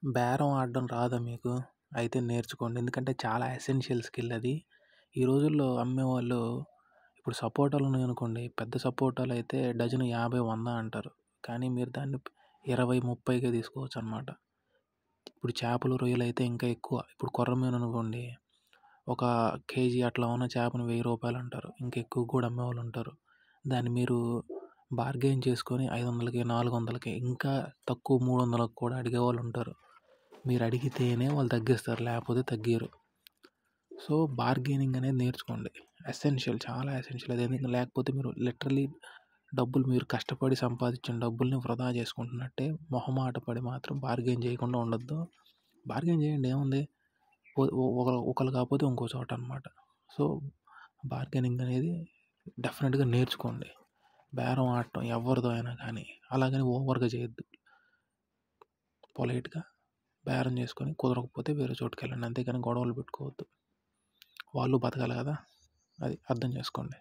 బేరం ఆడడం రాదా మీకు? అయితే నేర్చుకోండి. ఎందుకంటే చాలా ఎసెన్షియల్ స్కిల్ అది. ఈ రోజుల్లో అమ్మేవాళ్ళు ఇప్పుడు సపోటాలున్నాయనుకోండి, పెద్ద సపోటాలయితే డజను 50, 100 అంటారు. కానీ మీరు దాన్ని 20, 30కే తీసుకోవచ్చనమాట. ఇప్పుడు చేపలు, రొయ్యలయితే ఇంకా ఎక్కువ. ఇప్పుడు కొర్రమీననుకోండి, ఒక కేజీ అట్లా ఉన్న చేపని రూ. 1000 అంటారు. ఇంకా ఎక్కువ కూడా అమ్మేవాళ్ళుంటారు. దాన్ని మీరు బార్గెయిన్ చేసుకొని 500కి, 400కి ఇంకా తక్కువ 300కి కూడా అడిగేవాళ్ళుంటారు. మీరు అడిగితేనే వాళ్ళు తగ్గిస్తారు, లేకపోతే తగ్గియరు. సో బార్గెనింగ్ అనేది నేర్చుకోండి. ఎసెన్షియల్, చాలా ఎసెన్షియల్ అది. లేకపోతే మీరు లిటరల్లీ డబ్బులు మీరు కష్టపడి సంపాదించిన డబ్బుల్ని వృధా చేసుకుంటున్నట్టే. మొహమాట పడి మాత్రం బార్గెయిన్ చేయకుండా ఉండొద్దు. బార్గెయిన్ చేయండి, ఏముంది, ఒకరు కాకపోతే ఇంకో చోట అనమాట. సో బార్గెనింగ్ అనేది డెఫినెట్గా నేర్చుకోండి. బేరం ఆడటం ఎవరిదో అయినా కానీ అలాగని ఓవర్గా చేయొద్దు. పొలైట్గా బేరం చేసుకొని కుదరకపోతే వేరే చోటుకి వెళ్ళండి, అంతేగాని గొడవలు పెట్టుకోవద్దు. వాళ్ళు బతకాలి కదా, అది అర్థం చేసుకోండి.